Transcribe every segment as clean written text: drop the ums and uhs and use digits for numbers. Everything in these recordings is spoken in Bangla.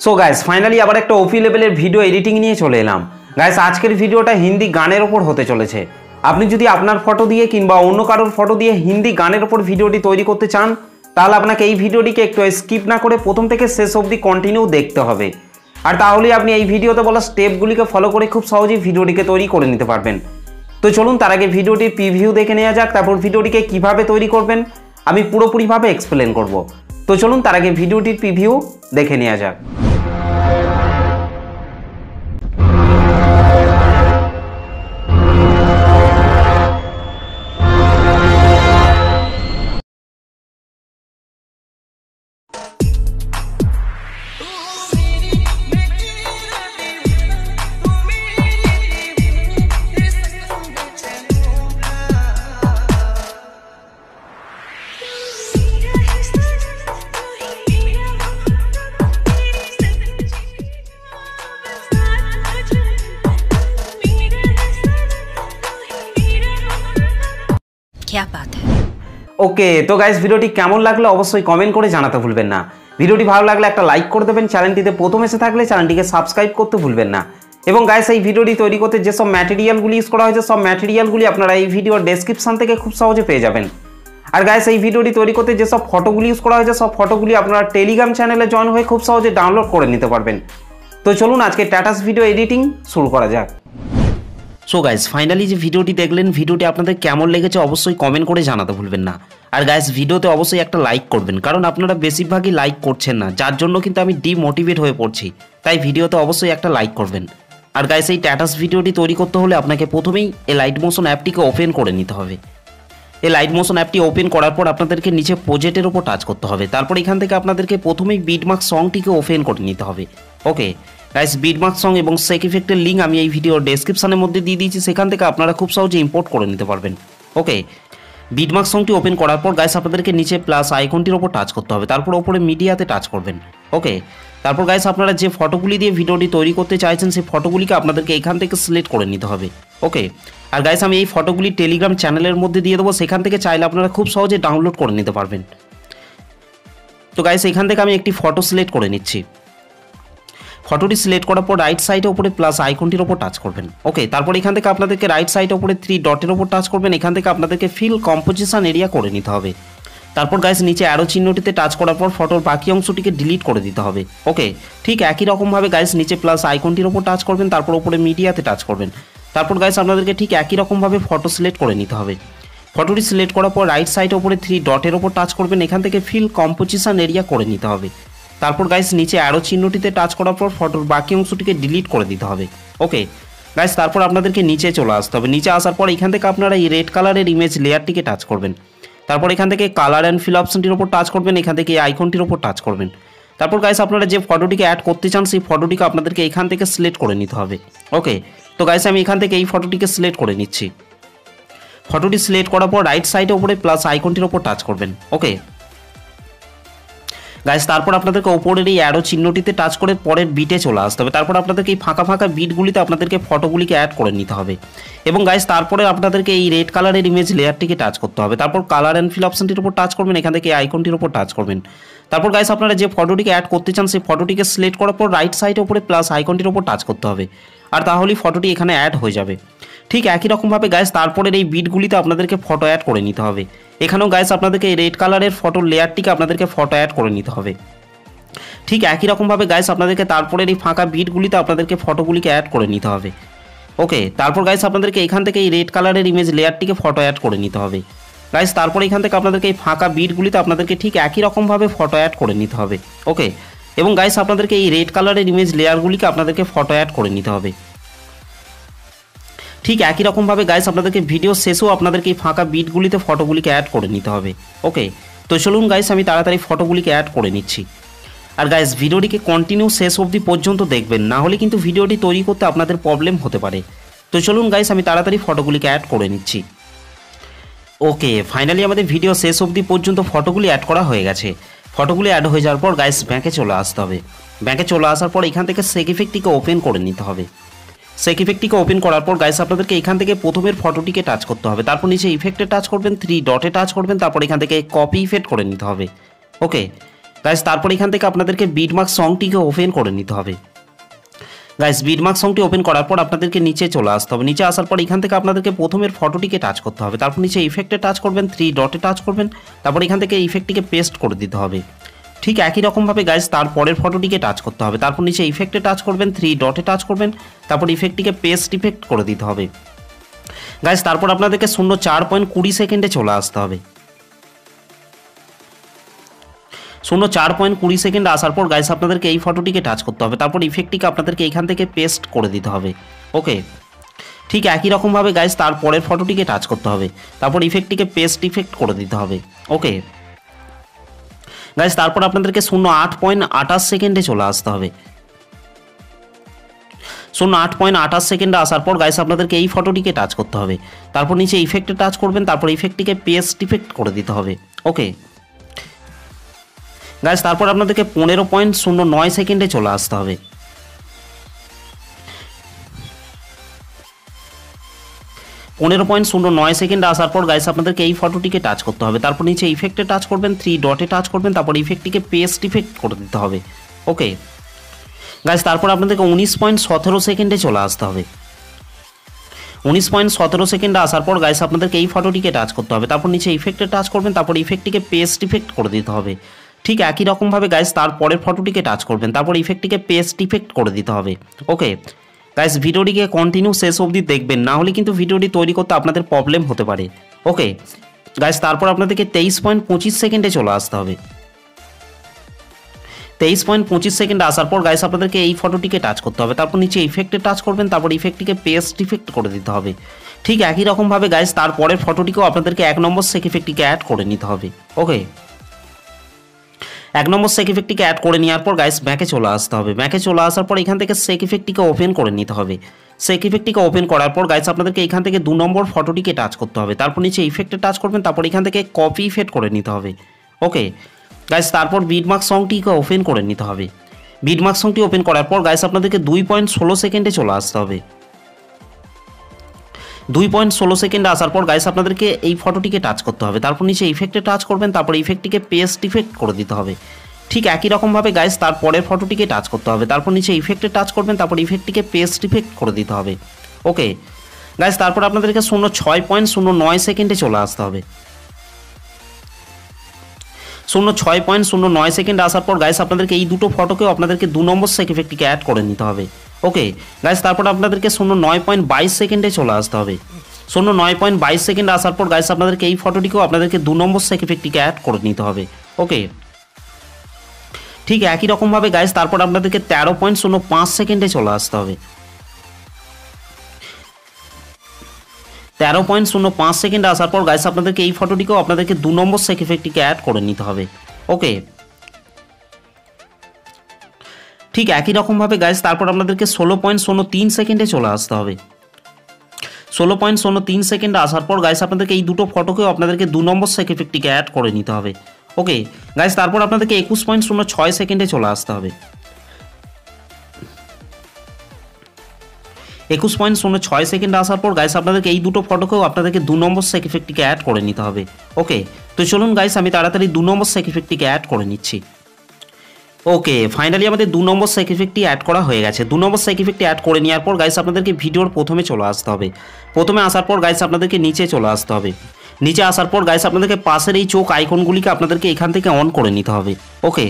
সো গাইস ফাইনালি আবার একটা ওপি লেভেলের ভিডিও এডিটিং নিয়ে চলে এলাম। গাইস আজকের ভিডিওটা হিন্দি গানের ওপর হতে চলেছে। আপনি যদি আপনার ফটো দিয়ে কিংবা অন্য কারোর ফটো দিয়ে হিন্দি গানের ওপর ভিডিওটি তৈরি করতে চান, তাহলে আপনাকে এই ভিডিওটিকে একটু স্কিপ না করে প্রথম থেকে শেষ অবধি কন্টিনিউ দেখতে হবে। আর তাহলেই আপনি এই ভিডিওতে বলা স্টেপগুলিকে ফলো করে খুব সহজেই ভিডিওটিকে তৈরি করে নিতে পারবেন। তো চলুন তার আগে ভিডিওটির প্রিভিউ দেখে নেওয়া যাক, তারপর ভিডিওটিকে কিভাবে তৈরি করবেন আমি পুরোপুরিভাবে এক্সপ্লেন করব। তো চলুন তার আগে ভিডিওটির প্রিভিউ দেখে নেওয়া যাক। क्या बात है। ওকে, তো গাইস ভিডিওটি কেমন লাগলো অবশ্যই কমেন্ট করে জানাতে ভুলবেন না। ভিডিওটি ভালো লাগলে একটা লাইক করে দেবেন, চ্যানেলটিতে প্রথম এসে থাকলে চ্যানেলটিকে সাবস্ক্রাইব করতে ভুলবেন না। এবং গাইস এই ভিডিওটি তৈরি করতে যেসব ম্যাটেরিয়ালগুলি ইউজ করা হয়েছে সব ম্যাটেরিয়ালগুলি আপনারা এই ভিডিওর ডেসক্রিপশন থেকে খুব সহজে পেয়ে যাবেন। আর গাইস এই ভিডিওটি তৈরি করতে যেসব ফটোগুলি ইউজ করা হয়েছে সব ফটোগুলি আপনারা টেলিগ্রাম চ্যানেলে জয়েন হয়ে খুব সহজে ডাউনলোড করে নিতে পারবেন। তো চলুন আজকে স্ট্যাটাস ভিডিও এডিটিং শুরু করা যাক। সো গাইস ফাইনালি যে ভিডিওটি দেখলেন, ভিডিওটি আপনাদের কেমন লেগেছে অবশ্যই কমেন্ট করে জানাতে ভুলবেন না। আর গাইস ভিডিওতে অবশ্যই একটা লাইক করবেন, কারণ আপনারা বেশিরভাগই লাইক করছেন না, যার জন্য কিন্তু আমি ডিমোটিভেট হয়ে পড়ছি। তাই ভিডিওতে অবশ্যই একটা লাইক করবেন। আর গাইস এই স্ট্যাটাস ভিডিওটি তৈরি করতে হলে আপনাকে প্রথমেই এই লাইট মোশন অ্যাপটিকে ওপেন করে নিতে হবে। এই লাইট মোশন অ্যাপটি ওপেন করার পর আপনাদেরকে নিচে প্রজেক্টের উপর টাচ করতে হবে। তারপর এখান থেকে আপনাদেরকে প্রথমেই বিটমার্ক সংটিকে ওপেন করে নিতে হবে। ওকে গাইস, বিটমার্ক সং এবং সেক ইফেক্টের লিঙ্ক আমি এই ভিডিওর ডেসক্রিপশনের মধ্যে দিয়ে দিয়েছি, সেখান থেকে আপনারা খুব সহজে ইম্পোর্ট করে নিতে পারবেন। ওকে, বিটমার্ক সংটি ওপেন করার পর গাইস আপনাদেরকে নিচে প্লাস আইকনটির ওপর টাচ করতে হবে, তারপর ওপরে মিডিয়াতে টাচ করবেন। ওকে, তারপর গাইস আপনারা যে ফটোগুলি দিয়ে ভিডিওটি তৈরি করতে চাইছেন সেই ফটোগুলিকে আপনাদেরকে এখান থেকে সিলেক্ট করে নিতে হবে। ওকে, আর গাইস আমি এই ফটোগুলি টেলিগ্রাম চ্যানেলের মধ্যে দিয়ে দেবো, সেখান থেকে চাইলে আপনারা খুব সহজে ডাউনলোড করে নিতে পারবেন। তো গাইস এখান থেকে আমি একটি ফটো সিলেক্ট করে নিচ্ছি। ফটোটি সিলেক্ট করার পর রাইট সাইডে উপরে প্লাস আইকনটির ওপর টাচ করবেন। ওকে, তারপর এখান থেকে আপনাদেরকে রাইট সাইডে উপরে 3 ডটের ওপর টাচ করবেন। এখান থেকে আপনাদেরকে ফিল কম্পোজিশন এরিয়া করে নিতে হবে। তারপর গাইস নিচে অ্যারো চিহ্নটিতে টাচ করার পর ফটোর বাকি অংশটিকে ডিলিট করে দিতে হবে। ওকে, ঠিক একই রকমভাবে গাইস নিচে প্লাস আইকনটির ওপর টাচ করবেন, তারপর উপরে মিডিয়াতে টাচ করবেন। তারপর গাইস আপনাদেরকে ঠিক একই রকমভাবে ফটো সিলেক্ট করে নিতে হবে। ফটোটি সিলেক্ট করার পর রাইট সাইডে উপরে 3 ডটের ওপর টাচ করবেন। এখান থেকে ফিল কম্পোজিশন এরিয়া করে নিতে হবে। তারপর গাইস নিচে অ্যারো চিহ্নটিতে টাচ করার পর ফটোর বাকি অংশটিকে ডিলিট করে দিতে হবে। ওকে গাইস, তারপর আপনাদেরকে নিচে চলে আসতে হবে। নিচে আসার পর এখান থেকে আপনারা এই রেড কালারের ইমেজ লেয়ারটিকে টাচ করবেন। তারপর এখান থেকে কালার অ্যান্ড ফিল অপশনটির ওপর টাচ করবেন। এখান থেকে এই আইকনটির ওপর টাচ করবেন। তারপর গাইস আপনারা যে ফটোটিকে অ্যাড করতে চান সেই ফটোটিকে আপনাদেরকে এখান থেকে সিলেক্ট করে নিতে হবে। ওকে, তো গাইস আমি এখান থেকে এই ফটোটিকে সিলেক্ট করে নিচ্ছি। ফটোটি সিলেক্ট করার পর রাইট সাইডে উপরে প্লাস আইকনটির ওপর টাচ করবেন। ওকে গাইস, তারপর আপনাদেরকে ওপরের এই অ্যারো চিহ্নটিতে টাচ করে পরের বিটে চলে আসতে হবে। তারপর আপনাদেরকে এই ফাঁকা ফাঁকা বিটগুলিতে আপনাদেরকে ফটোগুলিকে অ্যাড করে নিতে হবে। এবং গাইস তারপরে আপনাদেরকে এই রেড কালারের ইমেজ লেয়ারটিকে টাচ করতে হবে। তারপর কালার অ্যান্ড ফিল অপশনটির উপর টাচ করবেন। এখান থেকে এই আইকনটির উপর টাচ করবেন। তারপর গাইস আপনারা যে ফটোটিকে অ্যাড করতে চান সেই ফটোটিকে সিলেক্ট করার পর রাইট সাইডে উপরে প্লাস আইকনটির উপর টাচ করতে হবে। আর তাহলেই ফটোটি এখানে অ্যাড হয়ে যাবে। ঠিক একই রকমভাবে গাইস তারপরের এই বিটগুলিতে আপনাদেরকে ফটো অ্যাড করে নিতে হবে। এখানেও গাইস আপনাদেরকে এই রেড কালারের ফটোর লেয়ারটিকে আপনাদেরকে ফটো অ্যাড করে নিতে হবে। ঠিক একই রকমভাবে গাইস আপনাদেরকে তারপরের এই ফাঁকা বিটগুলিতে আপনাদেরকে ফটোগুলিকে অ্যাড করে নিতে হবে। ওকে, তারপর গাইস আপনাদেরকে এখান থেকে এই রেড কালারের ইমেজ লেয়ারটিকে ফটো অ্যাড করে নিতে হবে। গাইস তারপরে এখান থেকে আপনাদেরকে এই ফাঁকা বিটগুলিতে আপনাদেরকে ঠিক একই রকমভাবে ফটো অ্যাড করে নিতে হবে। ওকে, এবং গাইস আপনাদেরকে এই রেড কালারের ইমেজ লেয়ারগুলিকে আপনাদেরকে ফটো অ্যাড করে নিতে হবে। ঠিক একই রকমভাবে গাইস আপনাদেরকে ভিডিও শেষেও আপনাদেরকে এই ফাঁকা বিটগুলিতে ফটোগুলিকে অ্যাড করে নিতে হবে। ওকে, তো চলুন গাইস আমি তাড়াতাড়ি ফটোগুলিকে অ্যাড করে নিচ্ছি। আর গাইস ভিডিওটিকে কন্টিনিউ শেষ অবধি পর্যন্ত দেখবেন, না হলে কিন্তু ভিডিওটি তৈরি করতে আপনাদের প্রবলেম হতে পারে। তো চলুন গাইস আমি তাড়াতাড়ি ফটোগুলিকে অ্যাড করে নিচ্ছি। ওকে, ফাইনালি আমাদের ভিডিও শেষ অবধি পর্যন্ত ফটোগুলি অ্যাড করা হয়ে গেছে। ফটোগুলি অ্যাড হয়ে যাওয়ার পর গাইস ব্যাকে চলে আসতে হবে। ব্যাকে চলে আসার পর এখান থেকে সেক ইফেক্টটিকে ওপেন করে নিতে হবে। সেক ইফেক্টটিকে ওপেন করার পর গাইস আপনাদেরকে এখান থেকে প্রথমের ফটোটিকে টাচ করতে হবে। তারপর নিচে ইফেক্টে টাচ করবেন, 3 ডটে টাচ করবেন, তারপর এখান থেকে কপি ইফেক্ট করে নিতে হবে। ওকে, গাইস তারপর এখান থেকে আপনাদেরকে বিটমার্ক সংটিকে ওপেন করে নিতে হবে। গাইস বিটমার্ক সংটি ওপেন করার পর আপনাদেরকে নিচে চলে আসতে হবে। নিচে আসার পর এখান থেকে আপনাদেরকে প্রথমের ফটোটিকে টাচ করতে হবে, তারপর নিচে ইফেক্টে টাচ করবেন, 3 ডটে টাচ করবেন, তারপর এখান থেকে ইফেক্টটিকে পেস্ট করে দিতে হবে। ঠিক একই রকমভাবে গাইস তারপরের ফটোটিকে টাচ করতে হবে, তারপর নিচে ইফেক্টে টাচ করবেন, 3 ডটে টাচ করবেন, তারপর ইফেক্টটিকে পেস্ট ইফেক্ট করে দিতে হবে। গাইস তারপর আপনাদেরকে 0.4.20 সেকেন্ডে চলে আসতে হবে। 0.4.20 সেকেন্ড আসার পর গাইস আপনাদেরকে এই ফটোটিকে টাচ করতে হবে, তারপর ইফেক্টটিকে আপনাদেরকে এখান থেকে পেস্ট করে দিতে হবে। ওকে, ঠিক একই রকমভাবে গাইস তারপরের ফটোটিকে টাচ করতে হবে, তারপর ইফেক্টটিকে পেস্ট ইফেক্ট করে দিতে হবে। ওকে গাইস তারপর আপনাদেরকে 0.8.28 সেকেন্ডে চলে আসতে হবে। 0.8.28 সেকেন্ডে আসার পর গাইস আপনাদেরকে এই ফটোটিকে টাচ করতে হবে, তারপর নিচে ইফেক্টে টাচ করবেন, তারপর ইফেক্টটিকে পেস্ট ইফেক্ট করে দিতে হবে। ওকে গাইস তারপর আপনাদেরকে 15.09 সেকেন্ডে চলে আসতে হবে। 15.09 সেকেন্ডে আসার পর গাইস আপনাদেরকে এই ফটোটিকে টাচ করতে হবে, তারপর নিচে ইফেক্টে টাচ করবেন, 3 ডটে টাচ করবেন, তারপর ইফেক্টটিকে পেস্ট ইফেক্ট করে দিতে হবে। ওকে গাইস তারপর আপনাদেরকে 19.17 সেকেন্ডে চলে আসতে হবে। 19.17 সেকেন্ডে আসার পর গাইস আপনাদেরকে এই ফটোটিকে টাচ করতে হবে, তারপর নিচে ইফেক্টে টাচ করবেন, তারপর ইফেক্টটিকে পেস্ট ইফেক্ট করে দিতে হবে। ঠিক একই রকমভাবে গাইস তারপরের ফটোটিকে টাচ করবেন, তারপর ইফেক্টটিকে পেস্ট ইফেক্ট করে দিতে হবে। ওকে গাইস ভিডিওটিকে কন্টিনিউ শেষ অবধি দেখবেন, না হলে কিন্তু ভিডিওটি তৈরি করতে আপনাদের প্রবলেম হতে পারে। ওকে গাইস তারপর আপনাদেরকে 23.25 সেকেন্ডে চলে আসতে হবে। 23.25 সেকেন্ডে আসার পর গাইস আপনাদেরকে এই ফটোটিকে টাচ করতে হবে, তারপর নিচে ইফেক্টে টাচ করবেন, তারপর ইফেক্টটিকে পেস্ট ইফেক্ট করে দিতে হবে। ঠিক একই রকমভাবে গাইস তারপরের ফটোটিকেও আপনাদেরকে 1 নম্বর সেক ইফেক্টটিকে অ্যাড করে নিতে হবে। ওকে 1 নম্বর সেক ইফেক্টটিকে অ্যাড করে নেওয়ার পর গাইস ব্যাকে চলে আসতে হবে। ব্যাকে চলে আসার পর এখান থেকে সেক ইফেক্টটিকে ওপেন করে নিতে হবে। সেক ইফেক্টটিকে ওপেন করার পর গাইস আপনাদেরকে এখান থেকে 2 নম্বর ফটোটিকে টাচ করতে হবে, তারপর নিচে ইফেক্টে টাচ করবেন, তারপর এখান থেকে কপি ইফেক্ট করে নিতে হবে। ওকে গাইস তারপর বিটমার্ক সংটিকে ওপেন করে নিতে হবে। বিটমার্ক সংটি ওপেন করার পর গাইস আপনাদেরকে 2.16 সেকেন্ডে চলে আসতে হবে। 2.16 সেকেন্ডে আসার পর গাইস আপনাদেরকে এই ফটোটিকে টাচ করতে হবে, তারপর নিচে ইফেক্টে টাচ করবেন, তারপর ইফেক্টটিকে পেস্ট ইফেক্ট করে দিতে হবে। ঠিক একই রকমভাবে গাইস তারপরের ফটোটিকে টাচ করতে হবে, তারপর নিচে ইফেক্টে টাচ করবেন, তারপর ইফেক্টটিকে পেস্ট ইফেক্ট করে দিতে হবে। ওকে গাইস তারপর আপনাদেরকে 6.09 সেকেন্ডে চলে আসতে হবে। 6.09 সেকেন্ড আসার পর গাইস আপনাদেরকে এই দুটো ফটোকেও আপনাদেরকে 2 নম্বর সেক ইফেক্টটিকে অ্যাড করে নিতে হবে। ওকে গাইস তারপর আপনাদেরকে 9.22 সেকেন্ডে চলে আসতে হবে। 9.22 সেকেন্ড আসার পর গাইস আপনাদেরকে এই ফটোটিকেও আপনাদেরকে 2 নম্বর সেক ইফেক্টটিকে অ্যাড করে নিতে হবে। ওকে ঠিক একই রকমভাবে গাইস তারপর আপনাদেরকে 13.05 সেকেন্ডে চলে আসতে হবে। 13.05 সেকেন্ডে আসার পর গাইস আপনাদেরকে এই ফটোটিকেও আপনাদেরকে 2 নম্বর সেক ইফেক্টটিকে অ্যাড করে নিতে হবে। ওকে ঠিক একই রকমভাবে গাইস তারপর আপনাদেরকে 16.03 সেকেন্ডে চলে আসতে হবে। 16.03 সেকেন্ডে আসার পর গাইস আপনাদেরকে এই দুটো ফটোকেও আপনাদেরকে 2 নম্বর সেক ইফেক্টটিকে অ্যাড করে নিতে হবে। ওকে গাইস তারপর আপনাদেরকে 21.06 সেকেন্ডে চলে আসতে হবে। 21.06 সেকেন্ড আসার পর গাইস আপনাদেরকে এই দুটো ফটোকেও আপনাদেরকে 2 নম্বর সেক ইফেক্টটিকে অ্যাড করে নিতে হবে। ওকে তো চলুন গাইস আমি তাড়াতাড়ি 2 নম্বর সেক ইফেক্টটিকে অ্যাড করে নিচ্ছি। ওকে ফাইনালি আমাদের 2 নম্বর সেক ইফেক্টটি অ্যাড করা হয়ে গেছে। 2 নম্বর সেক ইফেক্টটি অ্যাড করে নেওয়ার পর গাইস আপনাদেরকে ভিডিওর প্রথমে চলে আসতে হবে। প্রথমে আসার পর গাইস আপনাদেরকে নিচে চলে আসতে হবে। নিচে আসার পর গাইস আপনাদেরকে পাশের এই চোখ আইকনগুলিকে আপনাদেরকে এখান থেকে অন করে নিতে হবে। ওকে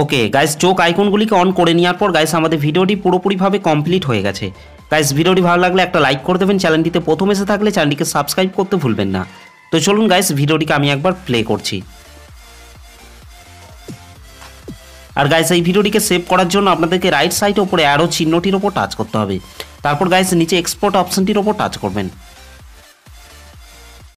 ওকে গাইস চোখ আইকনগুলিকে অন করে নেওয়ার পর গাইস আমাদের ভিডিওটি পুরোপুরিভাবে কমপ্লিট হয়ে গেছে। গাইস ভিডিওটি ভালো লাগলে একটা লাইক করে দেবেন, চ্যানেলটিতে প্রথম এসে থাকলে চ্যানেলটিকে সাবস্ক্রাইব করতে ভুলবেন না। তো চলুন গাইস ভিডিওটিকে আমি একবার প্লে করছি। আর গাইস এই ভিডিওটিকে সেভ করার জন্য আপনাদেরকে রাইট সাইডে উপরে অ্যারো চিহ্নটির উপর টাচ করতে হবে, তারপর গাইস নিচে এক্সপোর্ট অপশনটির উপর টাচ করবেন।